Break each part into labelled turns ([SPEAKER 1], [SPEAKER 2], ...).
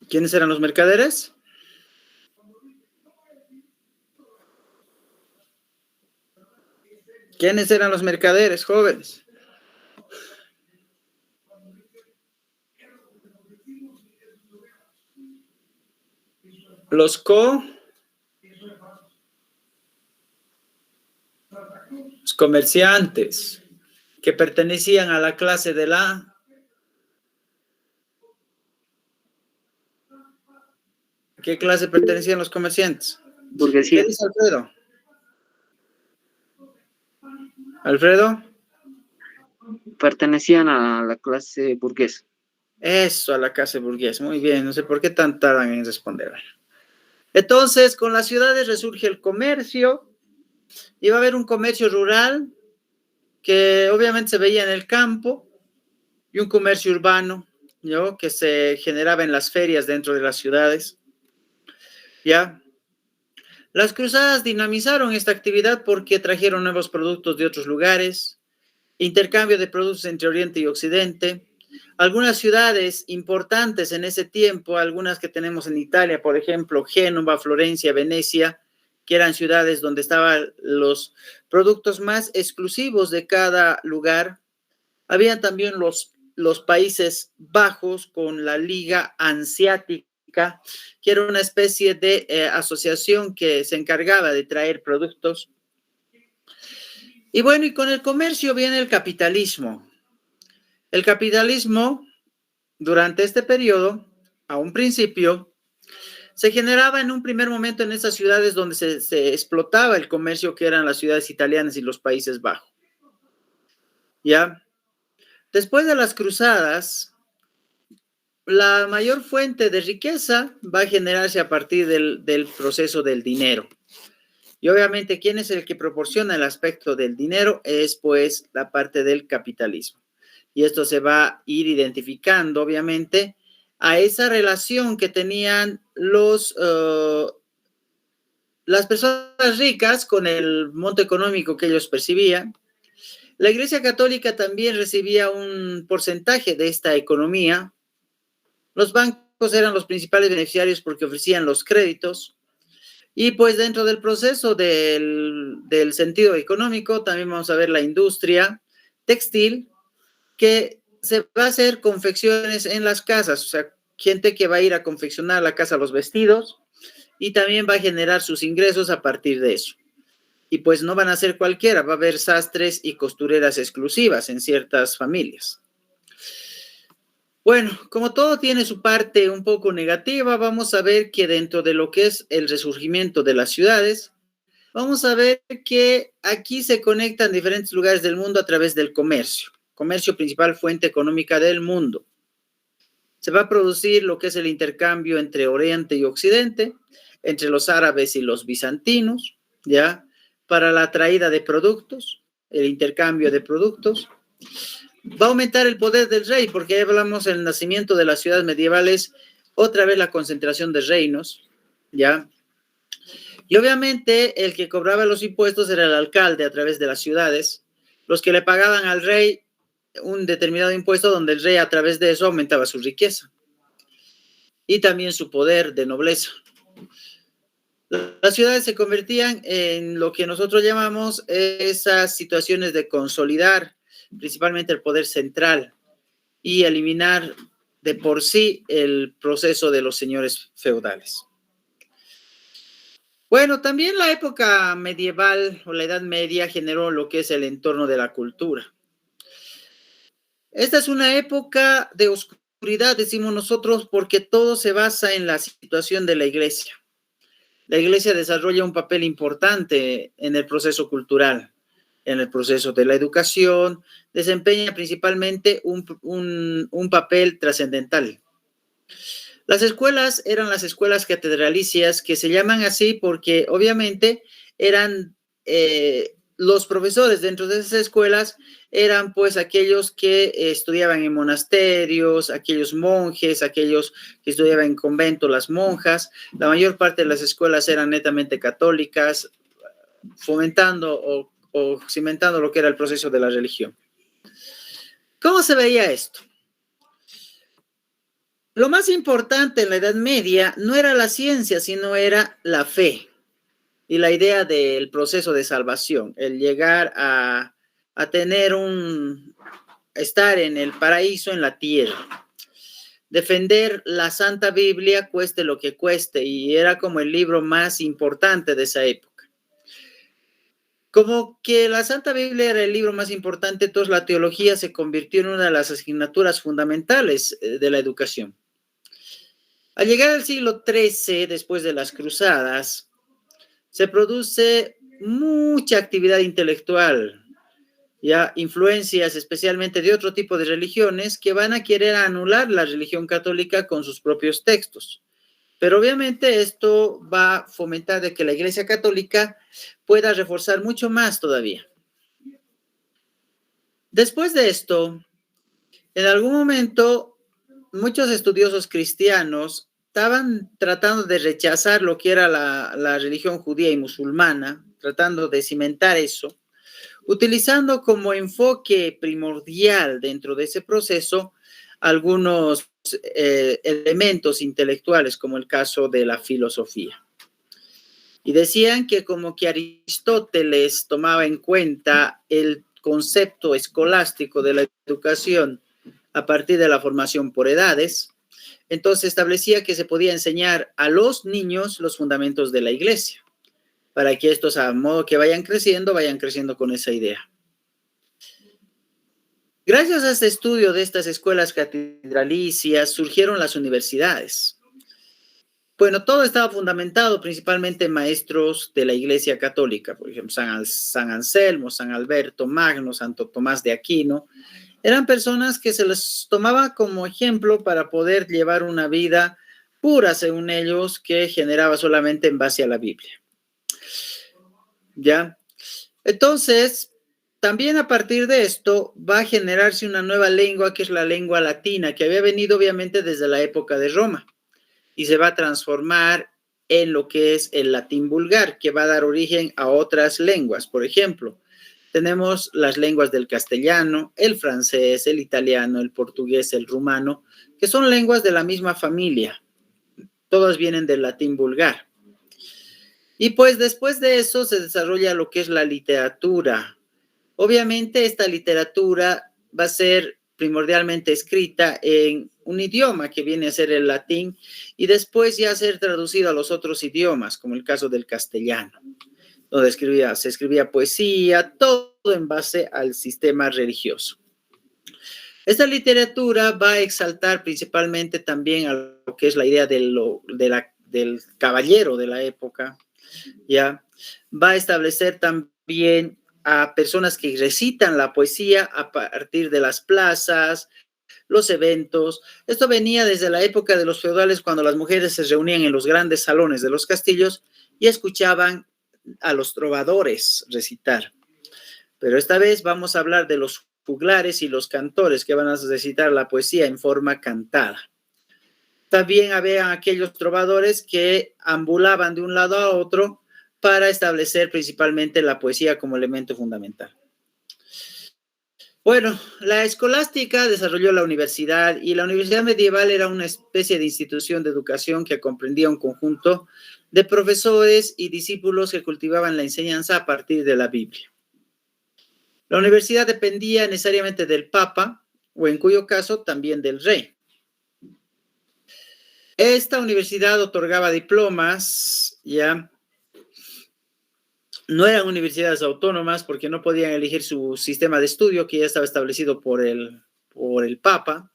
[SPEAKER 1] ¿Quiénes eran los mercaderes? ¿Quiénes eran los mercaderes, jóvenes? Los comerciantes que pertenecían a la clase de la... ¿A qué clase pertenecían los comerciantes?
[SPEAKER 2] Burguesía.
[SPEAKER 1] ¿Qué dice Alfredo? ¿Alfredo?
[SPEAKER 2] Pertenecían a la clase burguesa.
[SPEAKER 1] Eso, a la clase burguesa. Muy bien, no sé por qué tan tardan en responder. Entonces, con las ciudades resurge el comercio. Iba a haber un comercio rural que obviamente se veía en el campo y un comercio urbano, ¿no? Que se generaba en las ferias dentro de las ciudades. ¿Ya? Las cruzadas dinamizaron esta actividad porque trajeron nuevos productos de otros lugares, intercambio de productos entre Oriente y Occidente. Algunas ciudades importantes en ese tiempo, algunas que tenemos en Italia, por ejemplo, Génova, Florencia, Venecia, que eran ciudades donde estaban los productos más exclusivos de cada lugar. Había también los Países Bajos con la Liga Hanseática, que era una especie de asociación que se encargaba de traer productos. Y bueno, y con el comercio viene el capitalismo. El capitalismo, durante este periodo, a un principio, se generaba en un primer momento en esas ciudades donde se explotaba el comercio, que eran las ciudades italianas y los Países Bajos. ¿Ya? Después de las cruzadas, la mayor fuente de riqueza va a generarse a partir del proceso del dinero. Y obviamente, ¿quién es el que proporciona el aspecto del dinero? Es pues la parte del capitalismo. Y esto se va a ir identificando, obviamente, a esa relación que tenían las personas ricas con el monto económico que ellos percibían. La Iglesia Católica también recibía un porcentaje de esta economía. Los bancos eran los principales beneficiarios porque ofrecían los créditos. Y pues dentro del proceso del sentido económico también vamos a ver la industria textil, que se va a hacer confecciones en las casas, o sea, gente que va a ir a confeccionar a la casa los vestidos y también va a generar sus ingresos a partir de eso. Y pues no van a ser cualquiera, va a haber sastres y costureras exclusivas en ciertas familias. Bueno, como todo tiene su parte un poco negativa, vamos a ver que dentro de lo que es el resurgimiento de las ciudades, vamos a ver que aquí se conectan diferentes lugares del mundo a través del comercio. Comercio, principal fuente económica del mundo. Se va a producir lo que es el intercambio entre Oriente y Occidente, entre los árabes y los bizantinos, ¿ya? Para la traída de productos, el intercambio de productos. Va a aumentar el poder del rey, porque hablamos del nacimiento de las ciudades medievales, otra vez la concentración de reinos, ¿ya? Y obviamente el que cobraba los impuestos era el alcalde a través de las ciudades, los que le pagaban al rey un determinado impuesto donde el rey a través de eso aumentaba su riqueza y también su poder de nobleza. Las ciudades se convertían en lo que nosotros llamamos esas situaciones de consolidar principalmente el poder central y eliminar de por sí el proceso de los señores feudales. Bueno, también la época medieval o la Edad Media generó lo que es el entorno de la cultura. Esta es una época de oscuridad, decimos nosotros, porque todo se basa en la situación de la iglesia. La iglesia desarrolla un papel importante en el proceso cultural, en el proceso de la educación, desempeña principalmente un papel trascendental. Las escuelas eran las escuelas catedralicias, que se llaman así porque obviamente eran los profesores dentro de esas escuelas eran pues aquellos que estudiaban en monasterios, aquellos monjes, aquellos que estudiaban en convento, las monjas. La mayor parte de las escuelas eran netamente católicas, fomentando o cimentando lo que era el proceso de la religión. ¿Cómo se veía esto? Lo más importante en la Edad Media no era la ciencia, sino era la fe y la idea del proceso de salvación, el llegar a tener estar en el paraíso en la tierra. Defender la Santa Biblia cueste lo que cueste, y era como el libro más importante de esa época. Como que la Santa Biblia era el libro más importante, entonces la teología se convirtió en una de las asignaturas fundamentales de la educación. Al llegar al siglo XIII, después de las cruzadas, se produce mucha actividad intelectual, ya influencias especialmente de otro tipo de religiones que van a querer anular la religión católica con sus propios textos. Pero obviamente esto va a fomentar de que la Iglesia Católica pueda reforzar mucho más todavía. Después de esto, en algún momento, muchos estudiosos cristianos estaban tratando de rechazar lo que era la religión judía y musulmana, tratando de cimentar eso, utilizando como enfoque primordial dentro de ese proceso algunos elementos intelectuales, como el caso de la filosofía. Y decían que como que Aristóteles tomaba en cuenta el concepto escolástico de la educación a partir de la formación por edades, entonces establecía que se podía enseñar a los niños los fundamentos de la iglesia, para que estos, a modo que vayan creciendo con esa idea. Gracias a este estudio de estas escuelas catedralicias surgieron las universidades. Bueno, todo estaba fundamentado principalmente en maestros de la Iglesia Católica, por ejemplo, San Anselmo, San Alberto Magno, Santo Tomás de Aquino. Eran personas que se les tomaba como ejemplo para poder llevar una vida pura, según ellos, que generaba solamente en base a la Biblia. ¿Ya? Entonces, también a partir de esto va a generarse una nueva lengua, que es la lengua latina, que había venido obviamente desde la época de Roma, y se va a transformar en lo que es el latín vulgar, que va a dar origen a otras lenguas. Por ejemplo, tenemos las lenguas del castellano, el francés, el italiano, el portugués, el rumano, que son lenguas de la misma familia. Todas vienen del latín vulgar. Y pues después de eso se desarrolla lo que es la literatura. Obviamente esta literatura va a ser primordialmente escrita en un idioma que viene a ser el latín y después ya a ser traducido a los otros idiomas, como el caso del castellano, donde se escribía poesía, todo en base al sistema religioso. Esta literatura va a exaltar principalmente también a lo que es la idea del caballero de la época, ¿ya? Va a establecer también a personas que recitan la poesía a partir de las plazas, los eventos. Esto venía desde la época de los feudales, cuando las mujeres se reunían en los grandes salones de los castillos y escuchaban a los trovadores recitar. Pero esta vez vamos a hablar de los juglares y los cantores, que van a recitar la poesía en forma cantada. También había aquellos trovadores que ambulaban de un lado a otro para establecer principalmente la poesía como elemento fundamental. Bueno, la escolástica desarrolló la universidad, y la universidad medieval era una especie de institución de educación que comprendía un conjunto de profesores y discípulos que cultivaban la enseñanza a partir de la Biblia. La universidad dependía necesariamente del Papa, o en cuyo caso también del rey. Esta universidad otorgaba diplomas, ya. No eran universidades autónomas porque no podían elegir su sistema de estudio, que ya estaba establecido por el Papa.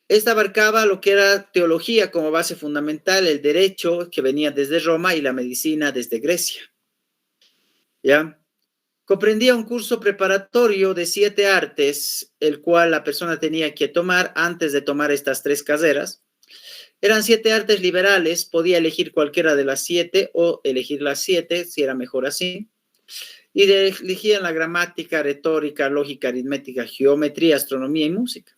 [SPEAKER 1] Esta abarcaba lo que era teología como base fundamental, el derecho, que venía desde Roma, y la medicina desde Grecia. ¿Ya? Comprendía un curso preparatorio de 7 artes, el cual la persona tenía que tomar antes de tomar estas 3 carreras. Eran 7 artes liberales, podía elegir cualquiera de las 7 o elegir las 7, si era mejor así. Y elegían la gramática, retórica, lógica, aritmética, geometría, astronomía y música.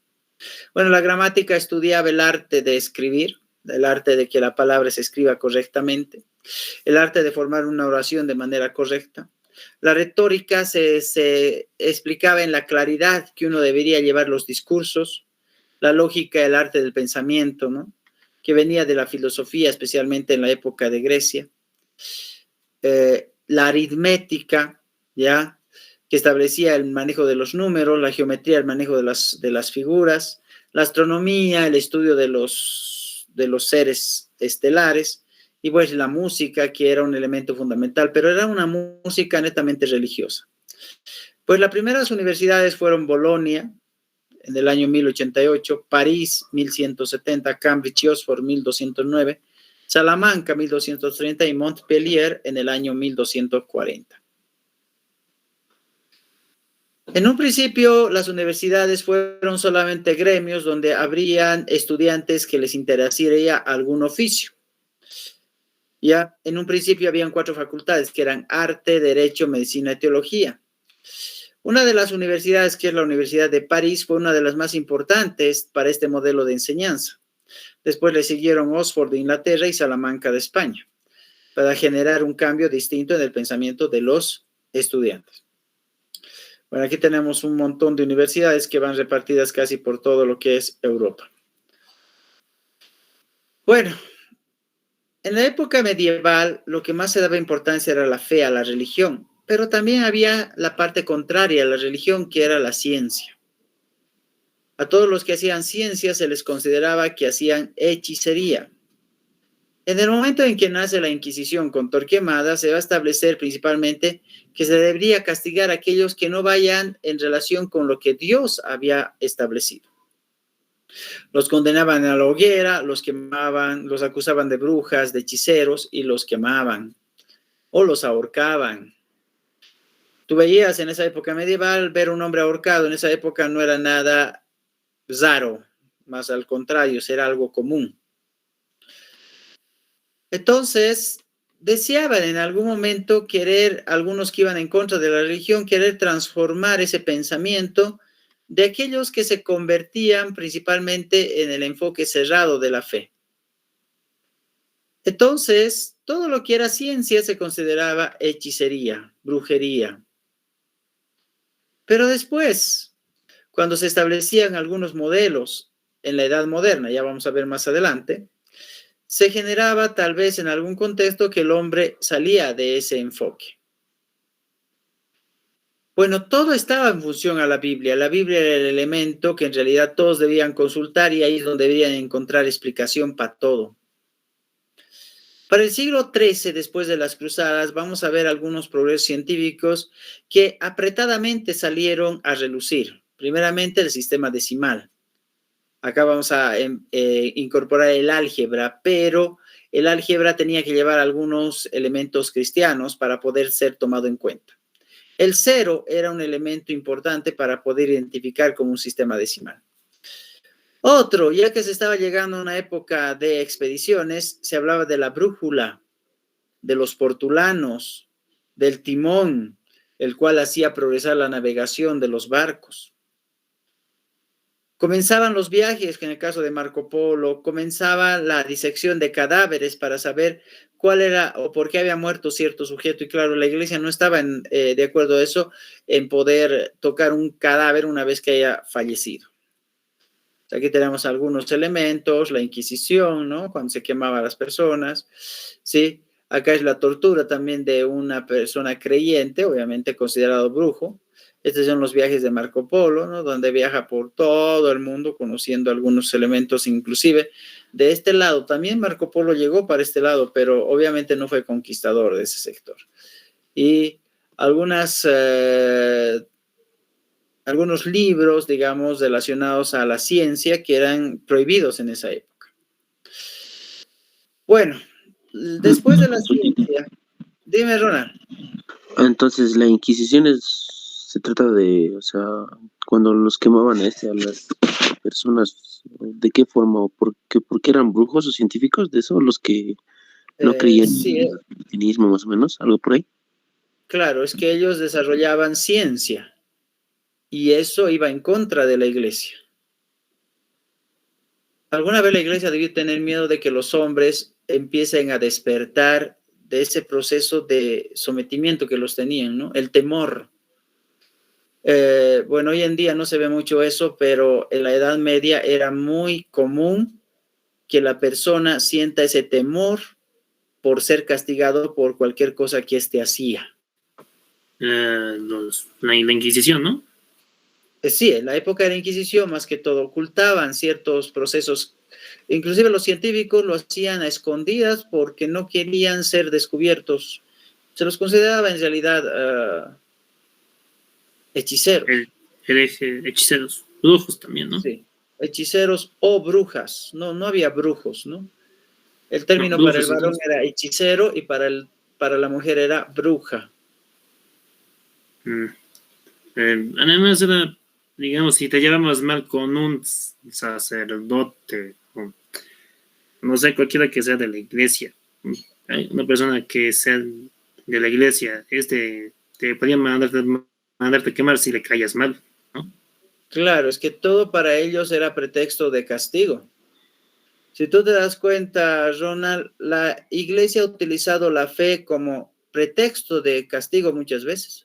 [SPEAKER 1] Bueno, la gramática estudiaba el arte de escribir, el arte de que la palabra se escriba correctamente, el arte de formar una oración de manera correcta. La retórica se explicaba en la claridad que uno debería llevar los discursos. la lógica, el arte del pensamiento, ¿no? Que venía de la filosofía, especialmente en la época de Grecia. La aritmética, ¿ya? Que establecía el manejo de los números, la geometría, el manejo de las figuras, la astronomía, el estudio de los seres estelares, y pues la música, que era un elemento fundamental, pero era una música netamente religiosa. Pues las primeras universidades fueron Bolonia, en el año 1088, París, 1170, Cambridge y Oxford, 1209, Salamanca, 1230, y Montpellier, en el año 1240. En un principio, las universidades fueron solamente gremios donde habrían estudiantes que les interesaría algún oficio. Ya, en un principio habían 4 facultades, que eran arte, derecho, medicina y teología. Una de las universidades, que es la Universidad de París, fue una de las más importantes para este modelo de enseñanza. Después le siguieron Oxford de Inglaterra y Salamanca de España, para generar un cambio distinto en el pensamiento de los estudiantes. Bueno, aquí tenemos un montón de universidades que van repartidas casi por todo lo que es Europa. Bueno, en la época medieval lo que más se daba importancia era la fe, a la religión, pero también había la parte contraria a la religión, que era la ciencia. A todos los que hacían ciencia se les consideraba que hacían hechicería. En el momento en que nace la Inquisición con Torquemada, se va a establecer principalmente que se debería castigar a aquellos que no vayan en relación con lo que Dios había establecido. Los condenaban a la hoguera, los quemaban, los acusaban de brujas, de hechiceros, y los quemaban o los ahorcaban. Tú veías en esa época medieval ver un hombre ahorcado, en esa época no era nada raro, más al contrario, era algo común. Entonces, deseaban en algún momento algunos que iban en contra de la religión, querer transformar ese pensamiento de aquellos que se convertían principalmente en el enfoque cerrado de la fe. Entonces, todo lo que era ciencia se consideraba hechicería, brujería. Pero después, cuando se establecían algunos modelos en la Edad Moderna, ya vamos a ver más adelante, se generaba tal vez en algún contexto que el hombre salía de ese enfoque. Bueno, todo estaba en función a la Biblia. La Biblia era el elemento que en realidad todos debían consultar, y ahí es donde debían encontrar explicación para todo. Para el siglo XIII, después de las cruzadas, vamos a ver algunos progresos científicos que apretadamente salieron a relucir. Primeramente, el sistema decimal. Acá vamos a incorporar el álgebra, pero el álgebra tenía que llevar algunos elementos cristianos para poder ser tomado en cuenta. El cero era un elemento importante para poder identificar como un sistema decimal. Otro, ya que se estaba llegando a una época de expediciones, se hablaba de la brújula, de los portulanos, del timón, el cual hacía progresar la navegación de los barcos. Comenzaban los viajes, que en el caso de Marco Polo, comenzaba la disección de cadáveres para saber cuál era o por qué había muerto cierto sujeto. Y claro, la iglesia no estaba de acuerdo a eso, en poder tocar un cadáver una vez que haya fallecido. Aquí tenemos algunos elementos, la Inquisición, ¿no? Cuando se quemaba a las personas, ¿sí? Acá es la tortura también de una persona creyente, obviamente considerado brujo. Estos son los viajes de Marco Polo, ¿no? Donde viaja por todo el mundo conociendo algunos elementos, inclusive de este lado. También Marco Polo llegó para este lado, pero obviamente no fue conquistador de ese sector. Y algunos libros, digamos, relacionados a la ciencia que eran prohibidos en esa época. Bueno, después de la ciencia, dime, Ronald.
[SPEAKER 2] Entonces, la Inquisición se trata de, o sea, cuando los quemaban a las personas, ¿de qué forma o por qué eran brujos o científicos de eso? Los que no creían
[SPEAKER 1] Sí,
[SPEAKER 2] en el cristianismo, más o menos, algo por ahí.
[SPEAKER 1] claro, es que ellos desarrollaban ciencia y eso iba en contra de la iglesia. ¿Alguna vez la iglesia debió tener miedo de que los hombres empiecen a despertar de ese proceso de sometimiento que los tenían, ¿no? El temor. Bueno, hoy en día no se ve mucho eso, pero en la Edad Media era muy común que la persona sienta ese temor por ser castigado por cualquier cosa que éste hacía.
[SPEAKER 3] La Inquisición, ¿no?
[SPEAKER 1] Sí, en la época de la Inquisición, más que todo, ocultaban ciertos procesos. Inclusive los científicos lo hacían a escondidas porque no querían ser descubiertos. Se los consideraba en realidad hechiceros.
[SPEAKER 3] Hechiceros, brujos también, ¿no?
[SPEAKER 1] Sí, hechiceros o brujas. No había brujos, ¿no? El
[SPEAKER 3] No,
[SPEAKER 1] término para el
[SPEAKER 3] brujos,
[SPEAKER 1] varón
[SPEAKER 3] entonces.
[SPEAKER 1] era hechicero y para la mujer era bruja.
[SPEAKER 3] Además era, digamos, si te llevabas mal con un sacerdote, o, no sé, cualquiera que sea de la iglesia, hay una persona que sea de la iglesia, te podía mandarte quemar si le caías mal, ¿no?
[SPEAKER 1] Claro, es que todo para ellos era pretexto de castigo. Si tú te das cuenta, Ronald, la iglesia ha utilizado la fe como pretexto de castigo muchas veces.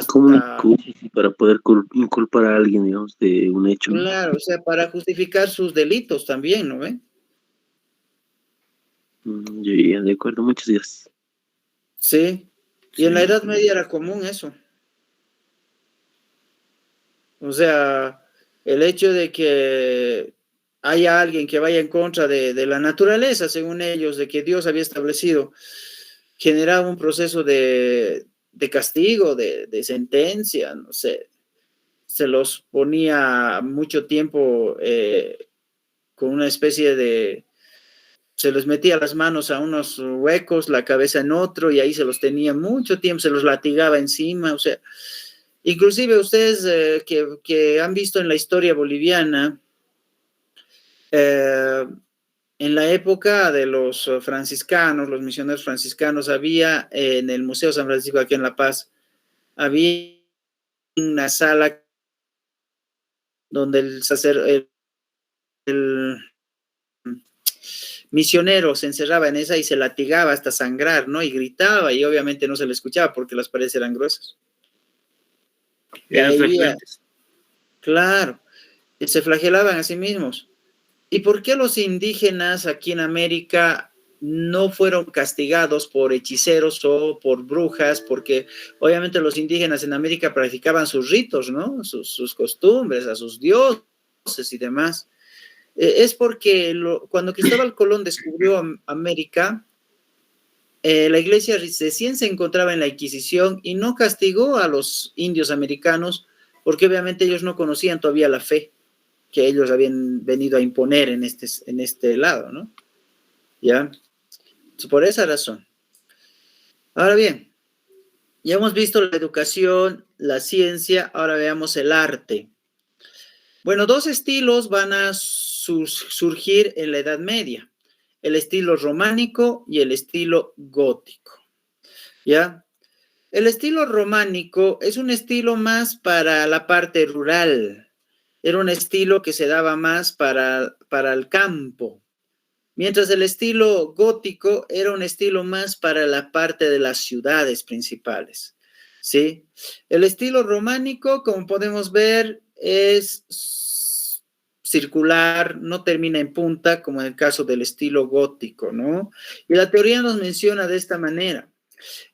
[SPEAKER 2] Como una
[SPEAKER 1] Hasta,
[SPEAKER 2] excusa para poder inculpar a alguien, digamos, de un hecho, ¿no?
[SPEAKER 1] claro, o sea, para justificar sus delitos también, ¿no ve?
[SPEAKER 2] Yo ya, de acuerdo, muchas gracias.
[SPEAKER 1] Sí, y en la
[SPEAKER 3] Sí.
[SPEAKER 1] Edad Media era común eso. O sea, el hecho de que haya alguien que vaya en contra de la naturaleza, según ellos, de que Dios había establecido, generaba un proceso de castigo, de sentencia, no sé, se los ponía mucho tiempo con una especie de, se les metía las manos a unos huecos, la cabeza en otro, y ahí se los tenía mucho tiempo, se los latigaba encima, o sea, inclusive ustedes que han visto en la historia boliviana, eh, en la época de los franciscanos, los misioneros franciscanos, había en el Museo San Francisco aquí en La Paz, había una sala donde el misionero se encerraba en esa y se latigaba hasta sangrar, ¿no? Y gritaba y obviamente no se le escuchaba porque las paredes eran gruesas. Y
[SPEAKER 3] Eran
[SPEAKER 1] ahí había,
[SPEAKER 3] flagelantes.
[SPEAKER 1] claro, y se flagelaban a sí mismos. ¿Y por qué los indígenas aquí en América no fueron castigados por hechiceros o por brujas? Porque obviamente los indígenas en América practicaban sus ritos, ¿no? Sus costumbres, a sus dioses y demás. Es porque cuando Cristóbal Colón descubrió América, la iglesia recién se encontraba en la Inquisición y no castigó a los indios americanos porque obviamente ellos no conocían todavía la fe que ellos habían venido a imponer en este lado, ¿no? ¿Ya? Por esa razón. Ahora bien, ya hemos visto la educación, la ciencia, ahora veamos el arte. Bueno, dos estilos van a surgir en la Edad Media, el estilo románico y el estilo gótico, ¿ya? El estilo románico es un estilo más para la parte rural, era un estilo que se daba más para el campo, mientras el estilo gótico era un estilo más para la parte de las ciudades principales, ¿sí? El estilo románico, como podemos ver, es circular, no termina en punta, como en el caso del estilo gótico, ¿no? Y la teoría nos menciona de esta manera.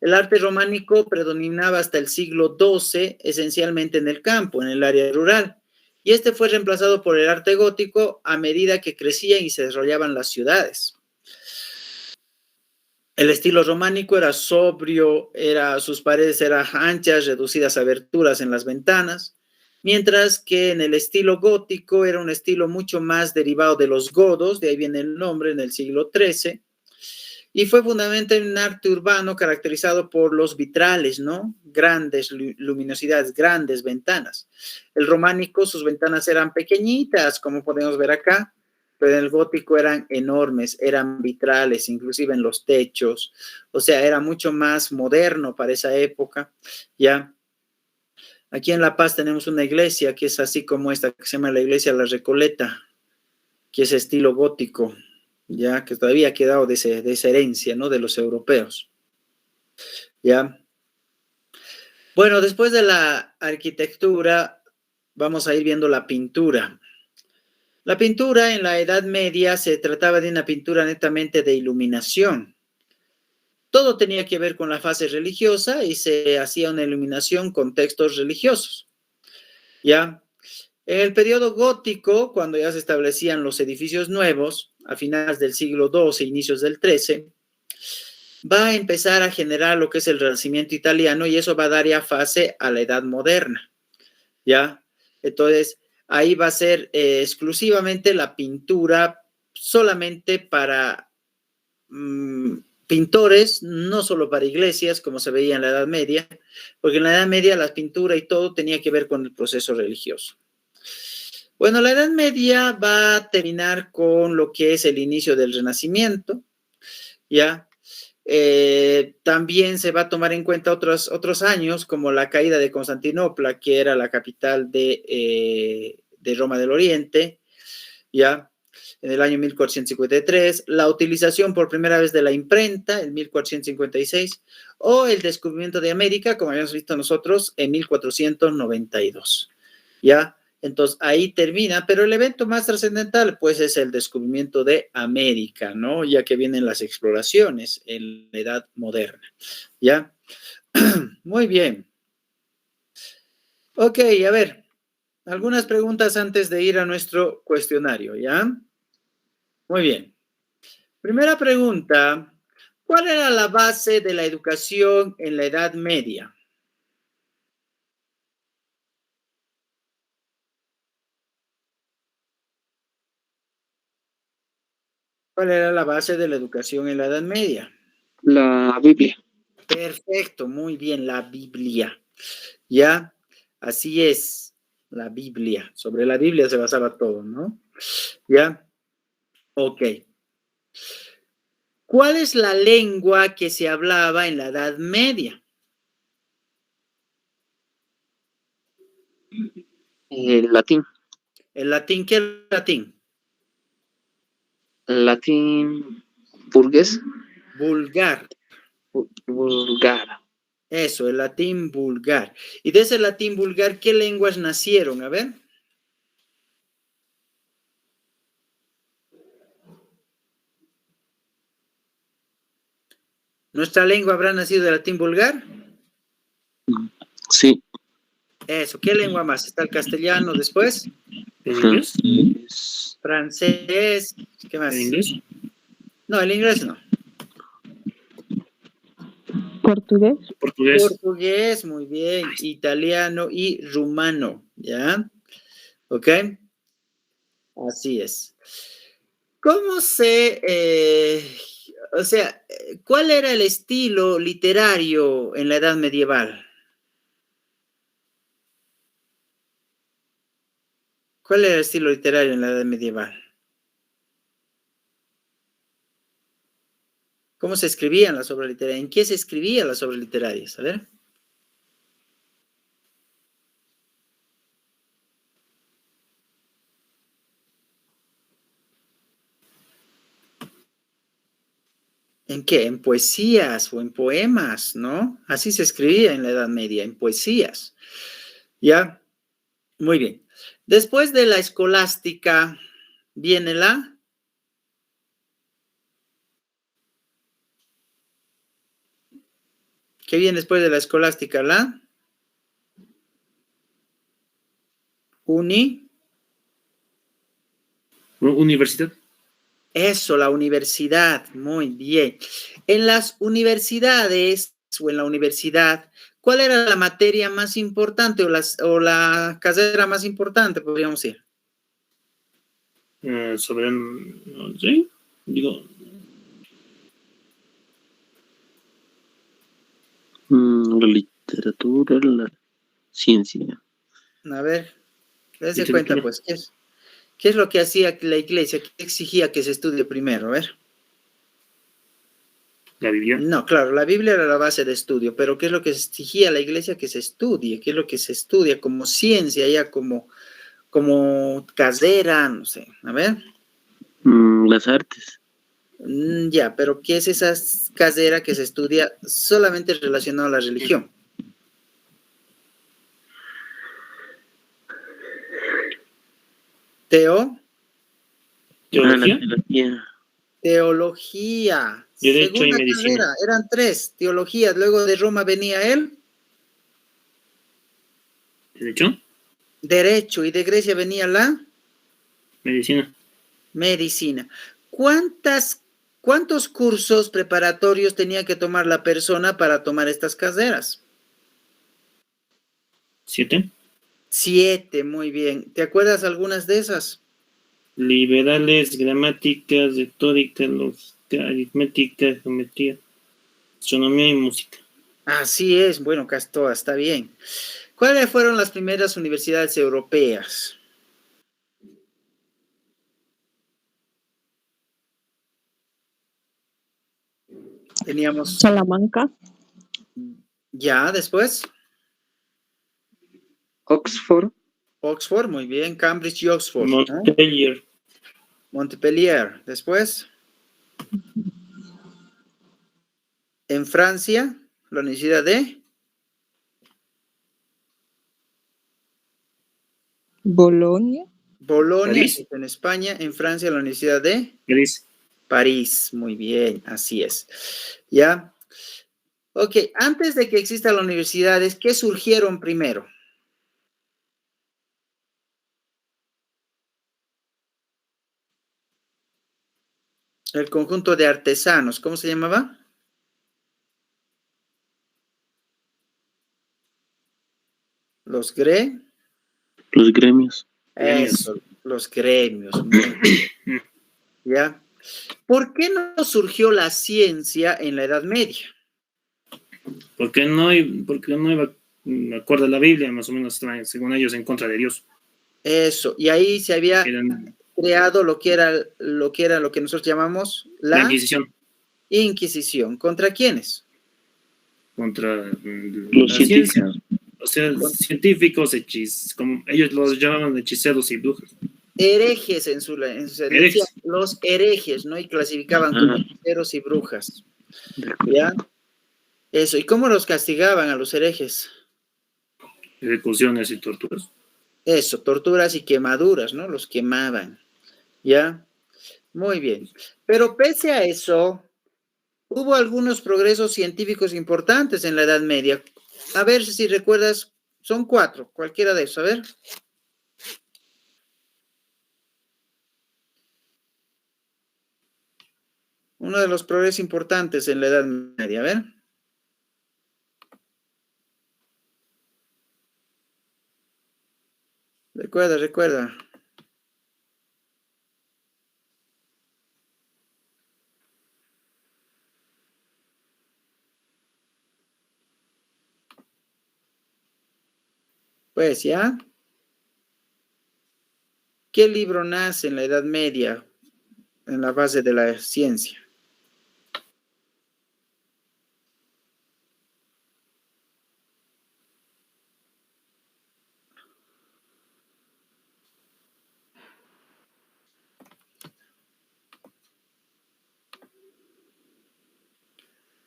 [SPEAKER 1] El arte románico predominaba hasta el siglo XII, esencialmente en el campo, en el área rural, y este fue reemplazado por el arte gótico a medida que crecían y se desarrollaban las ciudades. El estilo románico era sobrio, sus paredes eran anchas, reducidas a aberturas en las ventanas, mientras que en el estilo gótico era un estilo mucho más derivado de los godos, de ahí viene el nombre, en el siglo XIII, y fue fundamentalmente un arte urbano caracterizado por los vitrales, ¿no? Grandes luminosidades, grandes ventanas. El románico, sus ventanas eran pequeñitas, como podemos ver acá, pero en el gótico eran enormes, eran vitrales, inclusive en los techos. O sea, era mucho más moderno para esa época, ¿ya? Aquí en La Paz tenemos una iglesia que es así como esta, que se llama la iglesia La Recoleta, que es estilo gótico, ya que todavía ha quedado de esa herencia, ¿no? De los europeos, ¿ya? Bueno, después de la arquitectura, vamos a ir viendo la pintura. La pintura en la Edad Media se trataba de una pintura netamente de iluminación. Todo tenía que ver con la fase religiosa y se hacía una iluminación con textos religiosos. ¿Ya? En el periodo gótico, cuando ya se establecían los edificios nuevos, a finales del siglo XII, inicios del XIII, va a empezar a generar lo que es el Renacimiento italiano y eso va a dar ya fase a la Edad Moderna. ¿Ya? Entonces, ahí va a ser exclusivamente la pintura solamente para pintores, no solo para iglesias, como se veía en la Edad Media, porque en la Edad Media la pintura y todo tenía que ver con el proceso religioso. Bueno, la Edad Media va a terminar con lo que es el inicio del Renacimiento, ¿ya? También se va a tomar en cuenta otros años, como la caída de Constantinopla, que era la capital de Roma del Oriente, ¿ya? En el año 1453, la utilización por primera vez de la imprenta en 1456, o el descubrimiento de América, como habíamos visto nosotros, en 1492, ¿ya? Entonces, ahí termina, pero el evento más trascendental, pues, es el descubrimiento de América, ¿no? Ya que vienen las exploraciones en la Edad Moderna, ¿ya? Muy bien. Ok, a ver, algunas preguntas antes de ir a nuestro cuestionario, ¿ya? Muy bien. Primera pregunta, ¿cuál era la base de la educación en la Edad Media? ¿Cuál era la base de la educación en la Edad Media?
[SPEAKER 2] La Biblia.
[SPEAKER 1] Perfecto, muy bien, la Biblia. ¿Ya? Así es, la Biblia. Sobre la Biblia se basaba todo, ¿no? ¿Ya? Ok. ¿Cuál es la lengua que se hablaba en la Edad Media?
[SPEAKER 2] El latín.
[SPEAKER 1] ¿El latín? ¿Qué es el latín?
[SPEAKER 2] El latín burgués.
[SPEAKER 1] Vulgar.
[SPEAKER 2] Vulgar.
[SPEAKER 1] Eso, el latín vulgar. Y de ese latín vulgar, ¿qué lenguas nacieron? A ver. ¿Nuestra lengua habrá nacido del latín vulgar?
[SPEAKER 2] Sí.
[SPEAKER 1] Eso, ¿qué lengua más? Está el castellano después.
[SPEAKER 3] ¿En inglés?
[SPEAKER 1] Francés. ¿Qué más?
[SPEAKER 3] ¿En inglés?
[SPEAKER 1] No, el inglés no.
[SPEAKER 4] Portugués.
[SPEAKER 3] Portugués.
[SPEAKER 1] Portugués, muy bien. Italiano y rumano, ¿ya? ¿Ok? Así es. ¿Cómo cuál era el estilo literario en la Edad Medieval? ¿Cuál era el estilo literario en la Edad Medieval? ¿Cómo se escribían las obras literarias? ¿En qué se escribían las obras literarias? A ver. ¿En qué? En poesías o en poemas, ¿no? Así se escribía en la Edad Media, en poesías. ¿Ya? Muy bien. Después de la escolástica, viene la... ¿Qué viene después de la escolástica? La...
[SPEAKER 3] Universidad.
[SPEAKER 1] Eso, la universidad. Muy bien. En las universidades o en la universidad, ¿cuál era la materia más importante o la carrera más importante, podríamos decir?
[SPEAKER 3] Sobre, no sé, digo,
[SPEAKER 2] la literatura, la ciencia.
[SPEAKER 1] A ver, dense cuenta, pues, ¿qué es lo que hacía la iglesia? ¿Qué exigía que se estudie primero? A ver.
[SPEAKER 3] la Biblia.
[SPEAKER 1] No, claro, la Biblia era la base de estudio, pero ¿qué es lo que exigía la iglesia que se estudie? ¿Qué es lo que se estudia como ciencia, ya como carrera? No sé, a ver.
[SPEAKER 2] Las artes.
[SPEAKER 1] Ya, pero ¿qué es esa carrera que se estudia solamente relacionada a la religión? Teo,
[SPEAKER 3] Teología,
[SPEAKER 2] teología.
[SPEAKER 1] teología.
[SPEAKER 3] Derecho y
[SPEAKER 1] Segunda
[SPEAKER 3] medicina.
[SPEAKER 1] carrera, eran 3, teología. Luego de Roma venía él,
[SPEAKER 3] Derecho,
[SPEAKER 1] derecho, y de Grecia venía la
[SPEAKER 3] medicina.
[SPEAKER 1] medicina. ¿Cuántos cursos preparatorios tenía que tomar la persona para tomar estas carreras?
[SPEAKER 3] 7.
[SPEAKER 1] 7, muy bien. ¿Te acuerdas algunas de esas?
[SPEAKER 3] Liberales, gramática, retórica, lógica, aritmética, geometría, astronomía y música.
[SPEAKER 1] Así es, bueno, casi todas, está bien. ¿Cuáles fueron las primeras universidades europeas? Teníamos
[SPEAKER 4] Salamanca,
[SPEAKER 1] ya después
[SPEAKER 2] Oxford,
[SPEAKER 1] Oxford, muy bien, Cambridge y Oxford, ¿no?
[SPEAKER 3] Montpellier,
[SPEAKER 1] Montpellier, después en Francia, la Universidad de
[SPEAKER 4] Bolonia,
[SPEAKER 1] Bolonia,
[SPEAKER 3] París.
[SPEAKER 1] que es en España, en Francia, la Universidad de
[SPEAKER 3] París.
[SPEAKER 1] París, muy bien, así es. ¿Ya? Ok, antes de que existan las universidades, ¿qué surgieron primero? El conjunto de artesanos, ¿cómo se llamaba? Los
[SPEAKER 2] los gremios.
[SPEAKER 1] Eso, los gremios. Muy bien. ¿Ya? ¿Por qué no surgió la ciencia en la Edad Media?
[SPEAKER 3] Porque no iba, de acuerdo a la Biblia, más o menos, estaban, según ellos, en contra de Dios.
[SPEAKER 1] Eso, y ahí se había
[SPEAKER 3] Eran
[SPEAKER 1] creado lo que nosotros llamamos
[SPEAKER 3] la
[SPEAKER 1] la
[SPEAKER 3] Inquisición
[SPEAKER 1] Inquisición. ¿Contra quiénes?
[SPEAKER 3] contra
[SPEAKER 2] Los
[SPEAKER 3] la ciencia.
[SPEAKER 2] científicos.
[SPEAKER 3] O sea, científicos, como ellos los llamaban hechiceros y brujas.
[SPEAKER 1] Herejes se le decía
[SPEAKER 3] Herejes.
[SPEAKER 1] los herejes, ¿no? Y clasificaban como hechiceros y brujas. ¿Ya? Eso, ¿y cómo los castigaban a los herejes?
[SPEAKER 3] Ejecuciones y torturas.
[SPEAKER 1] Eso, torturas y quemaduras, ¿no? Los quemaban. ¿Ya? Muy bien. Pero pese a eso, hubo algunos progresos científicos importantes en la Edad Media. A ver si recuerdas, son 4, cualquiera de esos, a ver. Uno de los progresos importantes en la Edad Media, a ver. Recuerda. Pues ya. ¿Qué libro nace en la Edad Media en la base de la ciencia?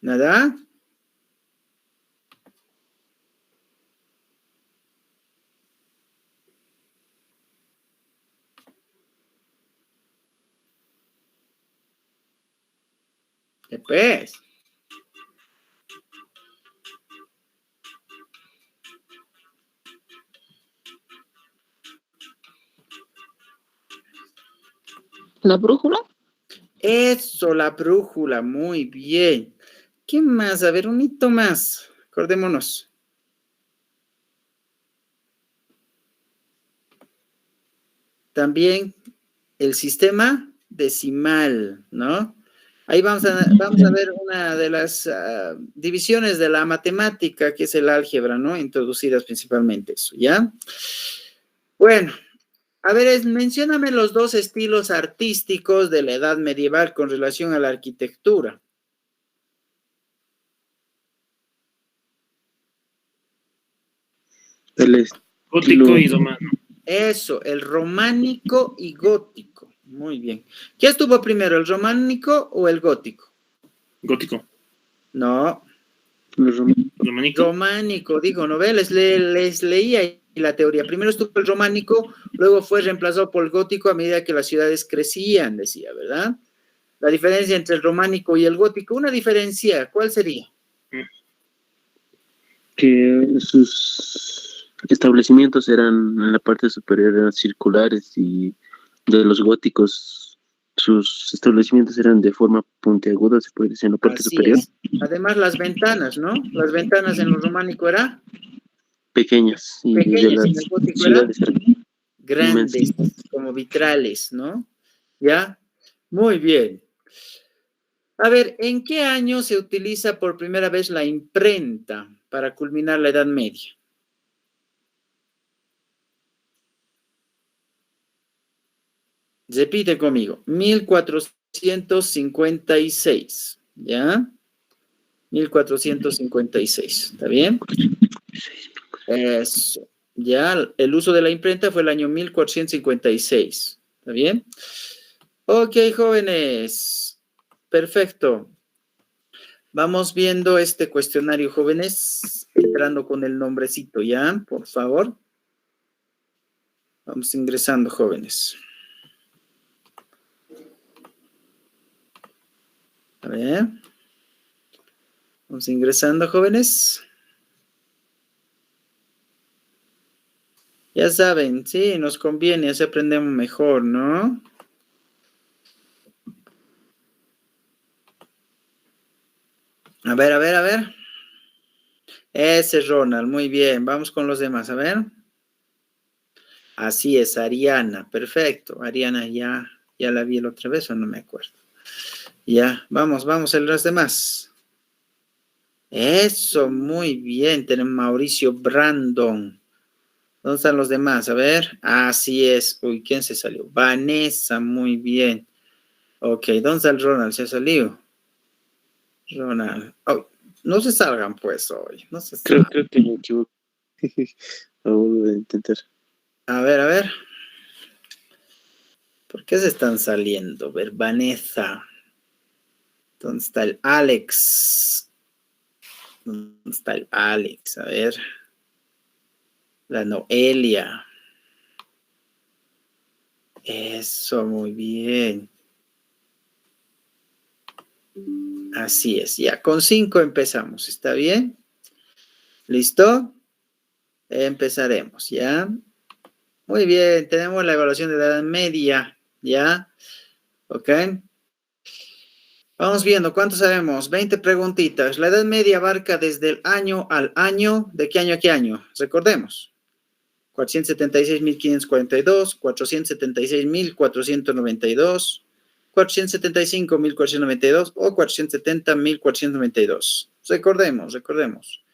[SPEAKER 1] ¿Nada? Pues.
[SPEAKER 4] la brújula,
[SPEAKER 1] Eso, la brújula, muy bien. ¿Qué más? A ver, un hito más. Acordémonos. También el sistema decimal, ¿no? Ahí vamos a ver una de las divisiones de la matemática, que es el álgebra, ¿no? Introducidas principalmente eso, ¿ya? Bueno, a ver, mencióname los 2 estilos artísticos de la edad medieval con relación a la arquitectura.
[SPEAKER 2] El
[SPEAKER 3] Gótico y romano.
[SPEAKER 1] Eso, el románico y gótico. Muy bien. ¿Qué estuvo primero, el románico o el gótico?
[SPEAKER 3] Gótico.
[SPEAKER 1] No,
[SPEAKER 2] los romanos.
[SPEAKER 3] Románico.
[SPEAKER 1] románico, digo, ¿no ve? Les leía y la teoría. Primero estuvo el románico, luego fue reemplazado por el gótico a medida que las ciudades crecían, decía, ¿verdad? La diferencia entre el románico y el gótico, una diferencia, ¿cuál sería?
[SPEAKER 2] Que sus establecimientos eran en la parte superior eran circulares y de los góticos sus establecimientos eran de forma puntiaguda, se puede decir, en la parte
[SPEAKER 1] Así
[SPEAKER 2] superior,
[SPEAKER 1] es. Además, las ventanas, ¿no? Las ventanas en lo románico eran
[SPEAKER 2] pequeñas y de
[SPEAKER 1] pequeñas,
[SPEAKER 2] las
[SPEAKER 1] en el gótico eran
[SPEAKER 2] ciudades eran
[SPEAKER 1] grandes,
[SPEAKER 2] inmensas.
[SPEAKER 1] como vitrales, ¿no? ¿Ya? Muy bien. A ver, ¿en qué año se utiliza por primera vez la imprenta para culminar la Edad Media? Repite conmigo, 1456, ¿ya? 1456, ¿está bien? Eso. Ya, el uso de la imprenta fue el año 1456, ¿está bien? Ok, jóvenes, perfecto. Vamos viendo este cuestionario, jóvenes, entrando con el nombrecito, ¿ya? Por favor. Vamos ingresando, jóvenes. A ver. Vamos ingresando, jóvenes. Ya saben, sí, nos conviene, así aprendemos mejor, ¿no? A ver, a ver, a ver. Ese es Ronald, muy bien. Vamos con los demás, a ver. Así es, Ariana, perfecto. Ariana ya la vi la otra vez o no me acuerdo. Ya, vamos, los demás. Eso, muy bien. Tenemos Mauricio Brandon. ¿Dónde están los demás? A ver. Así es. Uy, ¿quién se salió? Vanessa, muy bien. Ok, ¿dónde está el Ronald? ¿Se ha salido? Ronald. Oh, no se salgan pues hoy. No se salgan.
[SPEAKER 2] Creo que me equivoco. Vamos a intentar.
[SPEAKER 1] A ver, a ver. ¿Por qué se están saliendo? A ver, Vanessa. ¿Dónde está el Alex? ¿Dónde está el Alex? A ver. La Noelia. Eso, muy bien. Así es. Ya, con 5 empezamos. ¿Está bien? ¿Listo? Empezaremos, ¿ya? Muy bien. Tenemos la evaluación de la Edad Media, ¿ya? ¿Ok? Vamos viendo, ¿cuánto sabemos? 20 preguntitas. La Edad Media abarca desde el año al año. ¿De qué año a qué año? Recordemos. 476.542, 476.492, 475.492 o 470.492. Recordemos.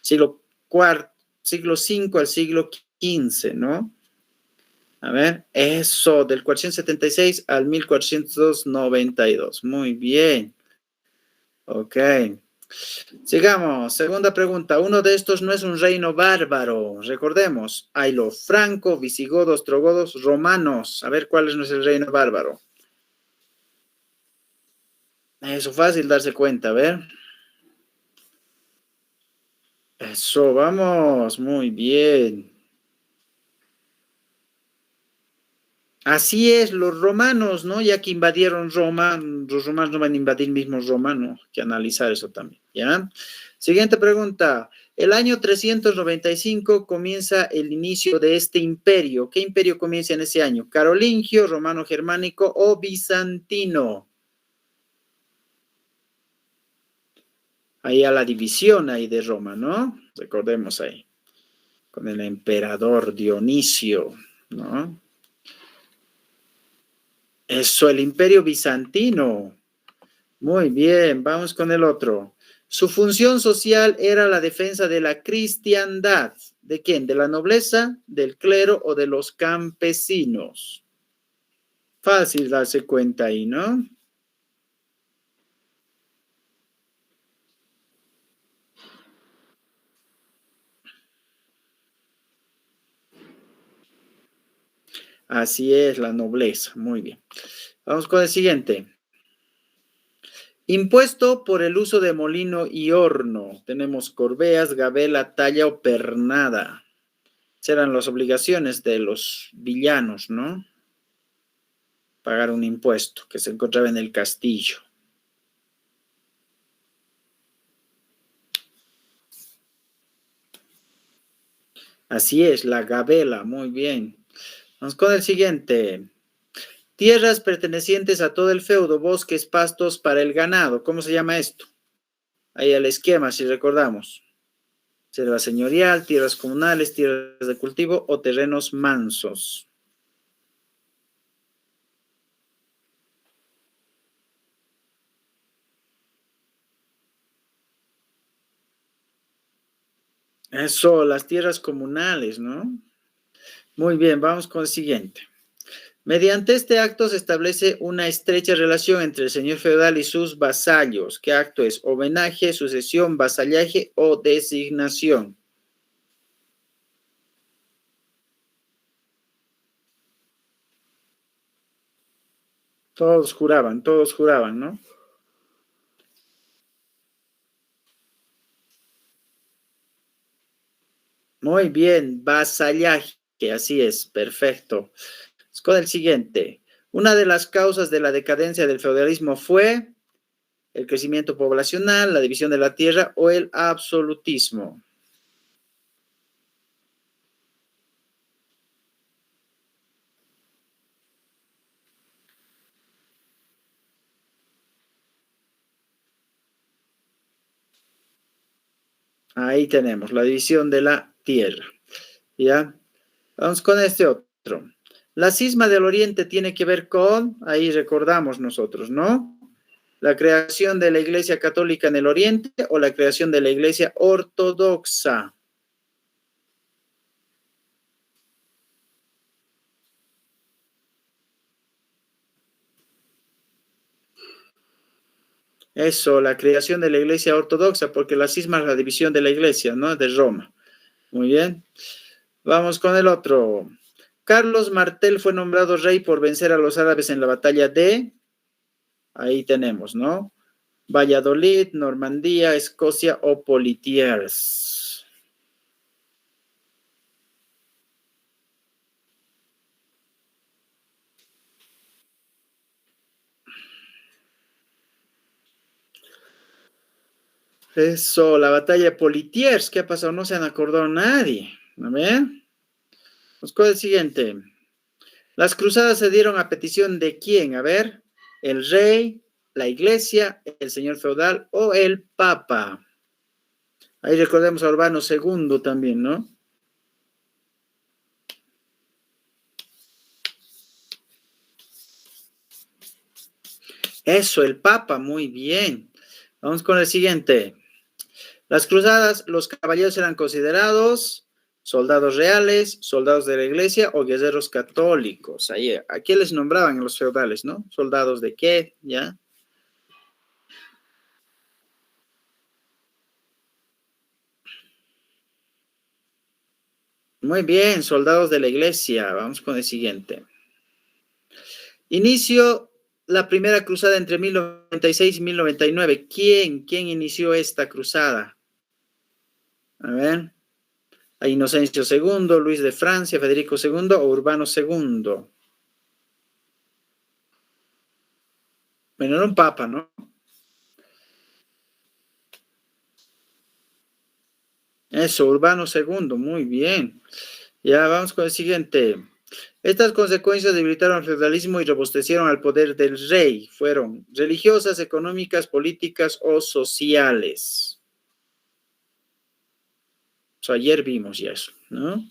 [SPEAKER 1] Siglo IV, siglo V al siglo XV, ¿no? A ver, eso, del 476 al 1492. Muy bien. Ok. Sigamos. Segunda pregunta. Uno de estos no es un reino bárbaro. Recordemos. Hay los francos, visigodos, ostrogodos, romanos. A ver cuál es el reino bárbaro. Eso fácil darse cuenta. A ver. Eso, vamos. Muy bien. Así es, los romanos, ¿no? Ya que invadieron Roma, los romanos no van a invadir mismo Roma, ¿no? Hay que analizar eso también, ¿ya? Siguiente pregunta. El año 395 comienza el inicio de este imperio. ¿Qué imperio comienza en ese año? ¿Carolingio, romano-germánico o bizantino? Ahí a la división ahí de Roma, ¿no? Recordemos ahí. Con el emperador Dionisio, ¿no? Eso, el imperio bizantino. Muy bien, vamos con el otro. Su función social era la defensa de la cristiandad. ¿De quién? ¿De la nobleza, del clero o de los campesinos? Fácil darse cuenta ahí, ¿no? Así es, la nobleza. Muy bien. Vamos con el siguiente. Impuesto por el uso de molino y horno. Tenemos corbeas, gabela, talla o pernada. Serán las obligaciones de los villanos, ¿no? Pagar un impuesto que se encontraba en el castillo. Así es, la gabela, muy bien. Vamos con el siguiente. Tierras pertenecientes a todo el feudo, bosques, pastos para el ganado. ¿Cómo se llama esto? Ahí el esquema, si recordamos. Selva señorial, tierras comunales, tierras de cultivo o terrenos mansos. Eso, las tierras comunales, ¿no? Muy bien, vamos con el siguiente. Mediante este acto se establece una estrecha relación entre el señor feudal y sus vasallos. ¿Qué acto es? Homenaje, sucesión, vasallaje o designación. Todos juraban, ¿no? Muy bien, vasallaje, así es, perfecto. Con el siguiente. Una de las causas de la decadencia del feudalismo fue el crecimiento poblacional, la división de la tierra o el absolutismo. Ahí tenemos la división de la tierra. ¿Ya? Vamos con este otro. La cisma del Oriente tiene que ver con, ahí recordamos nosotros, ¿no? La creación de la Iglesia Católica en el Oriente o la creación de la Iglesia Ortodoxa. Eso, la creación de la Iglesia Ortodoxa, porque la cisma es la división de la Iglesia, ¿no? De Roma. Muy bien. Vamos con el otro. Carlos Martel fue nombrado rey por vencer a los árabes en la batalla de... Ahí tenemos, ¿no? Valladolid, Normandía, Escocia o Poitiers. Eso, la batalla de Poitiers. ¿Qué ha pasado? No se han acordado nadie. A ver. Vamos con el siguiente. Las cruzadas se dieron a petición de quién. A ver. El rey, la iglesia, el señor feudal o el papa. Ahí recordemos a Urbano II también, ¿no? Eso, el papa, muy bien. Vamos con el siguiente. Las cruzadas, los caballeros eran considerados soldados reales, soldados de la iglesia o guerreros católicos. Ahí, ¿a qué les nombraban los feudales, no? ¿Soldados de qué? ¿Ya? Muy bien, soldados de la iglesia. Vamos con el siguiente. Inicio la primera cruzada entre 1096 y 1099. ¿Quién inició esta cruzada? A ver. A Inocencio II, Luis de Francia, Federico II o Urbano II. Bueno, era un papa, ¿no? Eso, Urbano II, muy bien. Ya vamos con el siguiente. Estas consecuencias debilitaron el feudalismo y robustecieron al poder del rey. Fueron religiosas, económicas, políticas o sociales. O sea, ayer vimos ya eso, ¿no?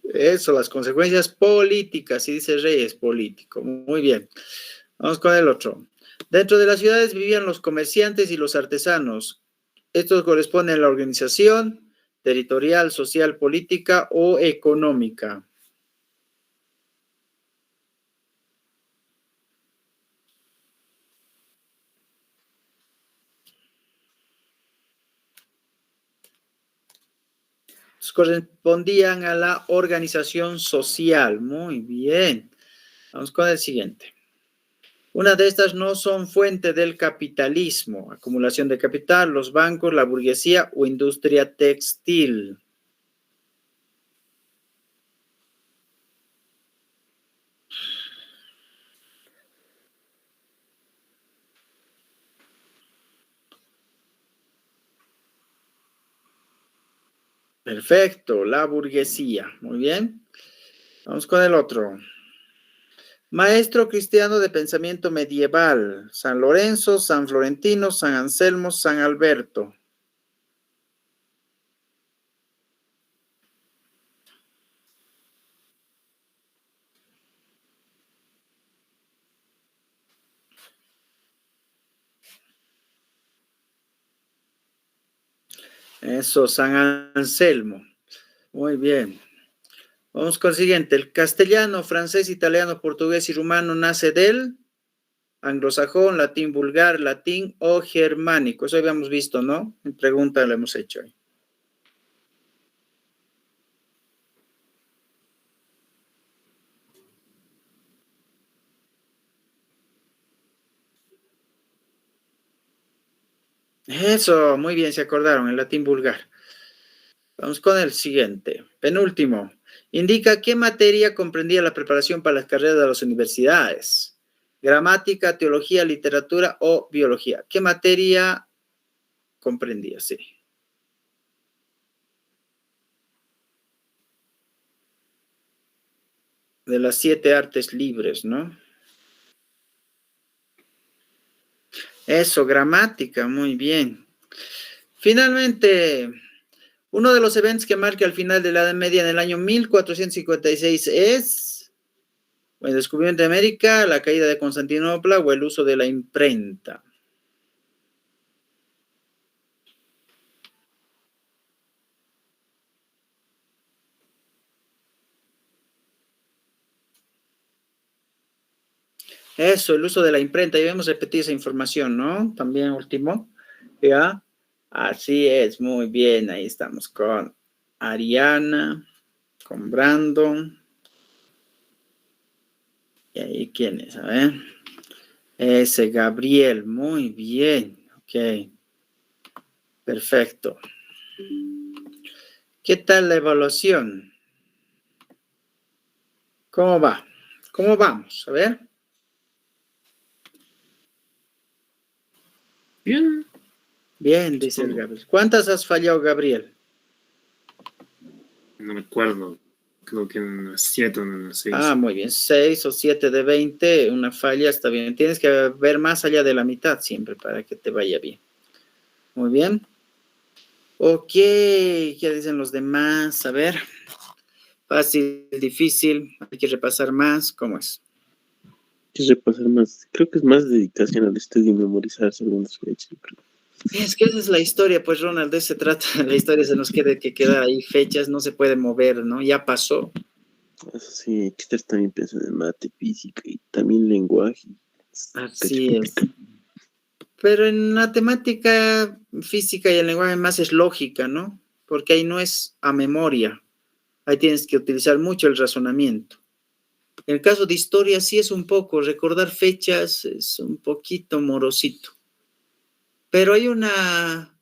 [SPEAKER 1] Eso, las consecuencias políticas, si dice rey, es político. Muy bien. Vamos con el otro. Dentro de las ciudades vivían los comerciantes y los artesanos. Estos corresponden a la organización territorial, social, política o económica. Correspondían a la organización social. Muy bien. Vamos con el siguiente. Una de estas no son fuente del capitalismo, acumulación de capital, los bancos, la burguesía o industria textil. Perfecto, la burguesía. Muy bien. Vamos con el otro. Maestro cristiano de pensamiento medieval. San Lorenzo, San Florentino, San Anselmo, San Alberto. Eso, San Anselmo. Muy bien. Vamos con el siguiente. El castellano, francés, italiano, portugués y rumano nace del anglosajón, latín vulgar, latín o germánico. Eso habíamos visto, ¿no? En pregunta lo hemos hecho ahí. Eso, muy bien, se acordaron, el latín vulgar. Vamos con el siguiente, penúltimo. Indica qué materia comprendía la preparación para las carreras de las universidades. Gramática, teología, literatura o biología. ¿Qué materia comprendía? Sí. De las 7 artes libres, ¿no? Eso, gramática, muy bien. Finalmente, uno de los eventos que marca el final de la Edad Media en el año 1456 es el descubrimiento de América, la caída de Constantinopla o el uso de la imprenta. Eso, el uso de la imprenta. Ya debemos repetir esa información, ¿no? También último. ¿Ya? Así es, muy bien. Ahí estamos con Ariana, con Brandon. ¿Y ahí quién es? A ver. Ese, Gabriel. Muy bien. Ok. Perfecto. ¿Qué tal la evaluación? ¿Cómo va? ¿Cómo vamos? A ver.
[SPEAKER 3] Bien.
[SPEAKER 1] Bien, dice el Gabriel. ¿Cuántas has fallado, Gabriel?
[SPEAKER 3] No me acuerdo. Creo que en unas 7 o en unas 6.
[SPEAKER 1] Ah, muy bien. 6 o 7 de 20, una falla está bien. Tienes que ver más allá de la mitad siempre para que te vaya bien. Muy bien. Ok, ¿qué dicen los demás? A ver. Fácil, difícil, hay que repasar más. ¿Cómo es?
[SPEAKER 2] Hay que repasar más. Creo que es más dedicación al estudio y memorizarse algunas fechas, yo creo.
[SPEAKER 1] Es que esa es la historia, pues Ronald, de eso se trata. La historia se nos queda que queda ahí fechas, no se puede mover, ¿no? Ya pasó.
[SPEAKER 2] Eso sí, hay que estar también pensando en mate, física y también lenguaje.
[SPEAKER 1] Así es. Pero en la temática física y el lenguaje más es lógica, ¿no? Porque ahí no es a memoria. Ahí tienes que utilizar mucho el razonamiento. En el caso de historia sí es un poco, recordar fechas es un poquito morosito. Pero hay una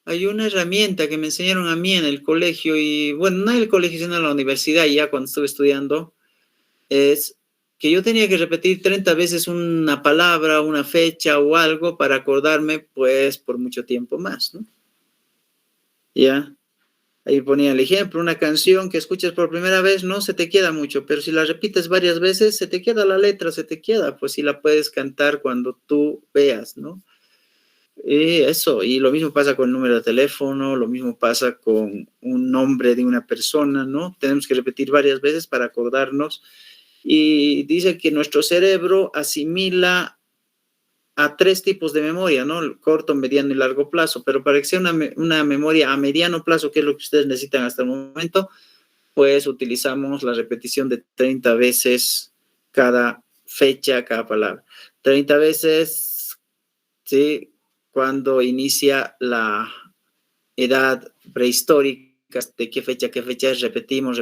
[SPEAKER 1] herramienta que me enseñaron a mí en el colegio y, bueno, no en el colegio, sino en la universidad, ya cuando estuve estudiando, es que yo tenía que repetir 30 veces una palabra, una fecha o algo para acordarme, pues, por mucho tiempo más, ¿no? Ya, ahí ponía el ejemplo, una canción que escuchas por primera vez no se te queda mucho, pero si la repites varias veces, se te queda la letra, se te queda, pues si la puedes cantar cuando tú veas, ¿no? Eso, y lo mismo pasa con el número de teléfono, lo mismo pasa con un nombre de una persona, ¿no? Tenemos que repetir varias veces para acordarnos. Y dice que nuestro cerebro asimila a 3 tipos de memoria, ¿no? El corto, mediano y largo plazo, pero para que sea una memoria a mediano plazo, que es lo que ustedes necesitan hasta el momento, pues utilizamos la repetición de 30 veces cada fecha, cada palabra. 30 veces, ¿sí? Cuando inicia la edad prehistórica, de qué fecha es, repetimos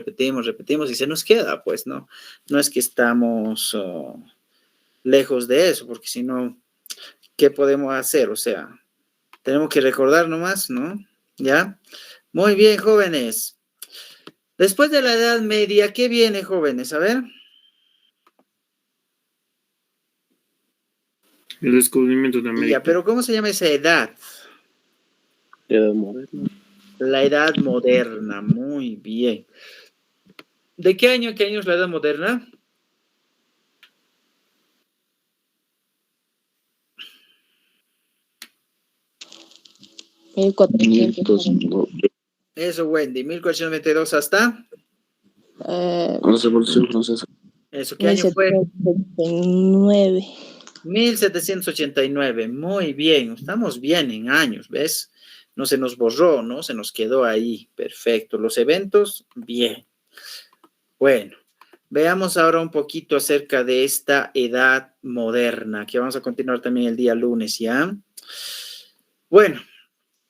[SPEAKER 1] y se nos queda, pues, ¿no? No es que estamos lejos de eso, porque si no, ¿qué podemos hacer? O sea, tenemos que recordar nomás, ¿no? ¿Ya? Muy bien, jóvenes. Después de la Edad Media, ¿qué viene, jóvenes? A ver.
[SPEAKER 3] El descubrimiento de
[SPEAKER 1] Ya,
[SPEAKER 3] América.
[SPEAKER 1] pero ¿cómo se llama esa edad?
[SPEAKER 2] Edad moderna.
[SPEAKER 1] La Edad Moderna. Muy bien. ¿De qué año es la Edad Moderna?
[SPEAKER 4] El 400.
[SPEAKER 2] 500, no,
[SPEAKER 1] Eso, Wendy. 1492 hasta.
[SPEAKER 2] la Revolución Francesa.
[SPEAKER 1] Eso, ¿qué año fue?
[SPEAKER 4] 1789.
[SPEAKER 1] 1789. Muy bien. Estamos bien en años, ¿ves? No se nos borró, ¿no? Se nos quedó ahí. Perfecto. Los eventos, bien. Bueno, veamos ahora un poquito acerca de esta edad moderna, que vamos a continuar también el día lunes, ¿ya? Bueno,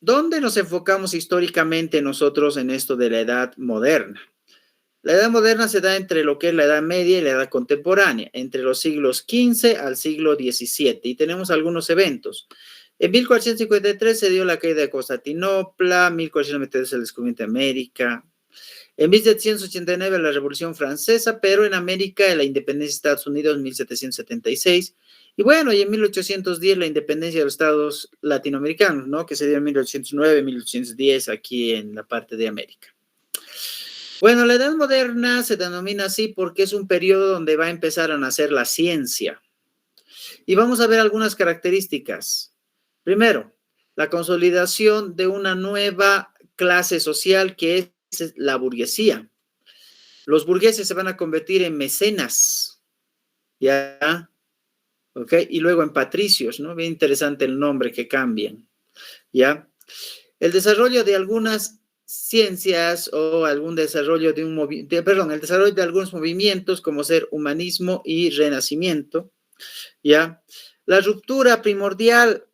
[SPEAKER 1] ¿dónde nos enfocamos históricamente nosotros en esto de la edad moderna? La edad moderna se da entre lo que es la edad media y la edad contemporánea, entre los siglos XV al siglo XVII, y tenemos algunos eventos. En 1453 se dio la caída de Constantinopla, 1492 el descubrimiento de América, en 1789 la Revolución Francesa, pero en América la independencia de Estados Unidos en 1776, y bueno, y en 1810 la independencia de los estados latinoamericanos, ¿no? Que se dio en 1809, 1810 aquí en la parte de América. Bueno, la Edad Moderna se denomina así porque es un periodo donde va a empezar a nacer la ciencia. Y vamos a ver algunas características. Primero, la consolidación de una nueva clase social que es la burguesía. Los burgueses se van a convertir en mecenas, ¿ya? ¿Ok? Y luego en patricios, ¿no? Bien interesante el nombre que cambian, ¿ya? El desarrollo de algunas ciencias o algún desarrollo de el desarrollo de algunos movimientos como ser humanismo y renacimiento, ¿ya? La ruptura primordial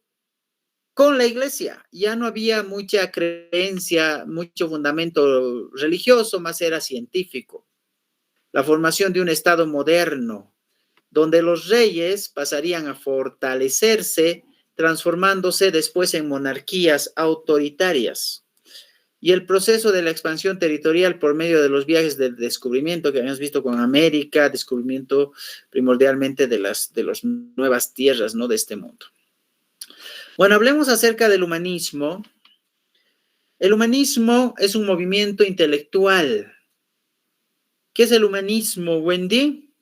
[SPEAKER 1] con la iglesia. Ya no había mucha creencia, mucho fundamento religioso, más era científico. La formación de un Estado moderno, donde los reyes pasarían a fortalecerse, transformándose después en monarquías autoritarias. Y el proceso de la expansión territorial por medio de los viajes del descubrimiento que habíamos visto con América, descubrimiento primordialmente de las nuevas tierras, ¿no? De este mundo. Bueno, hablemos acerca del humanismo. El humanismo es un movimiento intelectual. ¿Qué es el humanismo, Wendy?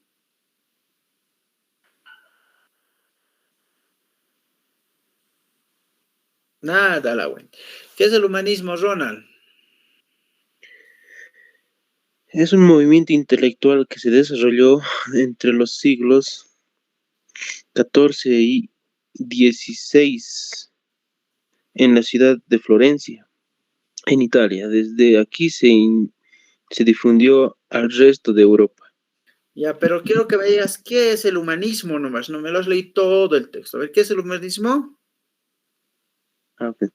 [SPEAKER 1] Nada, la Wendy. ¿Qué es el humanismo, Ronald?
[SPEAKER 2] Es un movimiento intelectual que se desarrolló entre los siglos XIV y XVI en la ciudad de Florencia, en Italia. Desde aquí se difundió al resto de Europa.
[SPEAKER 1] Ya, pero quiero que me digas qué es el humanismo nomás. No me lo has leído todo el texto. A ver, ¿qué es el humanismo?
[SPEAKER 2] Ah, ok.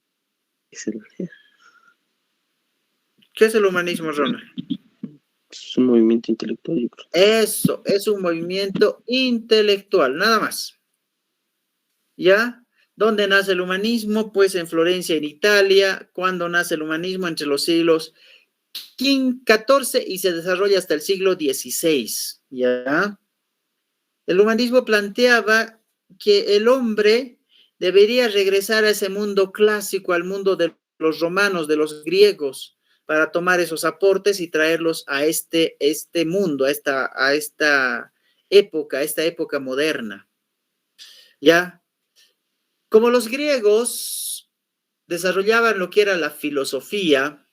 [SPEAKER 1] ¿Qué es el humanismo, Ronald?
[SPEAKER 2] Es un movimiento intelectual, yo creo.
[SPEAKER 1] Eso, es un movimiento intelectual, nada más. ¿Ya? ¿Dónde nace el humanismo? Pues en Florencia, en Italia. ¿Cuándo nace el humanismo? Entre los siglos XIV y se desarrolla hasta el siglo XVI. ¿Ya? El humanismo planteaba que el hombre debería regresar a ese mundo clásico, al mundo de los romanos, de los griegos, para tomar esos aportes y traerlos a este mundo, a esta época moderna. ¿Ya? Como los griegos desarrollaban lo que era la filosofía,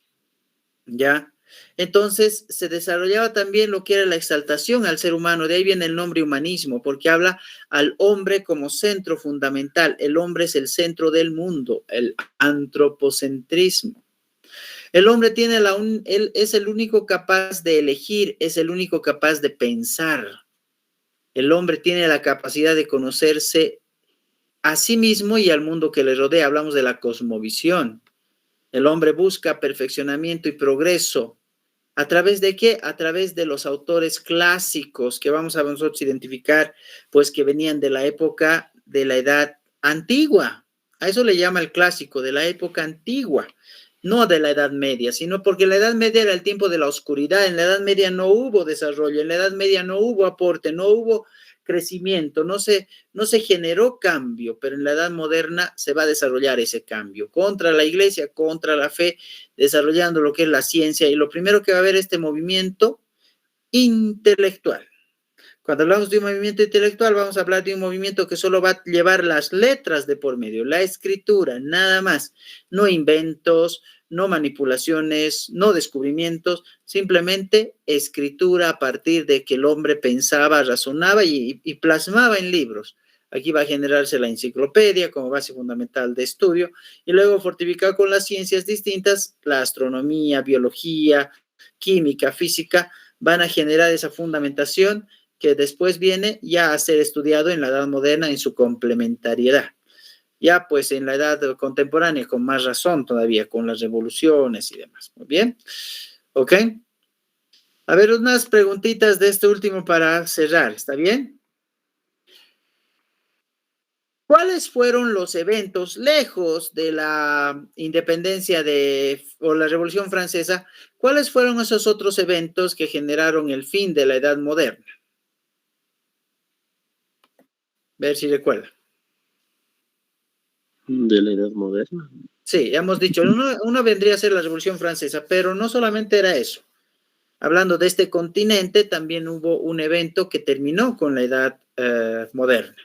[SPEAKER 1] ¿ya? Entonces se desarrollaba también lo que era la exaltación al ser humano, de ahí viene el nombre humanismo, porque habla al hombre como centro fundamental. El hombre es el centro del mundo, el antropocentrismo. El hombre tiene él es el único capaz de elegir, es el único capaz de pensar. El hombre tiene la capacidad de conocerse a sí mismo y al mundo que le rodea. Hablamos de la cosmovisión. El hombre busca perfeccionamiento y progreso ¿A través de qué? A través de los autores clásicos que vamos a nosotros identificar, pues que venían de la época de la Edad Antigua. A eso le llama el clásico, de la época antigua, no de la Edad Media, sino porque la Edad Media era el tiempo de la oscuridad. En la Edad Media no hubo desarrollo, en la Edad Media no hubo aporte, no hubo crecimiento, no se generó cambio, pero en la Edad Moderna se va a desarrollar ese cambio contra la iglesia, contra la fe, desarrollando lo que es la ciencia, y lo primero que va a haber este movimiento intelectual. Cuando hablamos de un movimiento intelectual, vamos a hablar de un movimiento que solo va a llevar las letras de por medio, la escritura, nada más, no inventos, no manipulaciones, no descubrimientos, simplemente escritura a partir de que el hombre pensaba, razonaba y plasmaba en libros. Aquí va a generarse la enciclopedia como base fundamental de estudio, y luego fortificado con las ciencias distintas, la astronomía, biología, química, física, van a generar esa fundamentación que después viene ya a ser estudiado en la Edad Moderna en su complementariedad. Ya pues en la edad contemporánea con más razón todavía, con las revoluciones y demás. Muy bien. ¿Ok? A ver, unas preguntitas de este último para cerrar. ¿Está bien? ¿Cuáles fueron los eventos lejos de la independencia o la Revolución Francesa? ¿Cuáles fueron esos otros eventos que generaron el fin de la Edad Moderna? Ver si recuerda.
[SPEAKER 2] De la Edad Moderna.
[SPEAKER 1] Sí, ya hemos dicho, uno vendría a ser la Revolución Francesa, pero no solamente era eso. Hablando de este continente, también hubo un evento que terminó con la Edad Moderna.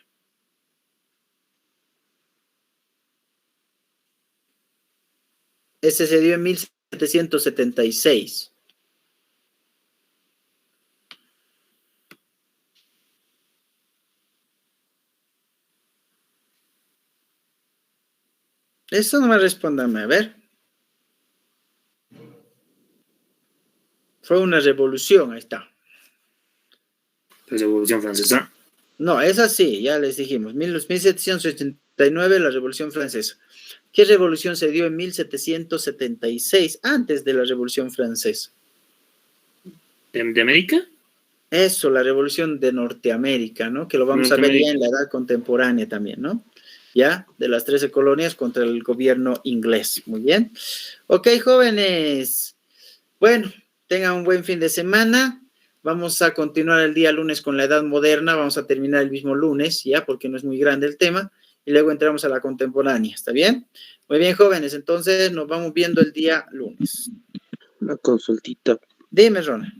[SPEAKER 1] Ese se dio en 1776. Eso no me respondanme, a ver. Fue una revolución, ahí está.
[SPEAKER 3] La Revolución Francesa.
[SPEAKER 1] No, esa sí, ya les dijimos. 1789, la Revolución Francesa. ¿Qué revolución se dio en 1776, antes de la Revolución Francesa?
[SPEAKER 3] ¿De América?
[SPEAKER 1] Eso, la Revolución de Norteamérica, ¿no? Que lo vamos a ver ya en la edad contemporánea también, ¿no? Ya, de las 13 colonias contra el gobierno inglés. Muy bien. Ok, jóvenes. Bueno, tengan un buen fin de semana. Vamos a continuar el día lunes con la Edad Moderna. Vamos a terminar el mismo lunes, ya, porque no es muy grande el tema. Y luego entramos a la contemporánea. ¿Está bien? Muy bien, jóvenes. Entonces, nos vamos viendo el día lunes.
[SPEAKER 2] Una consultita.
[SPEAKER 1] Dime, Rona.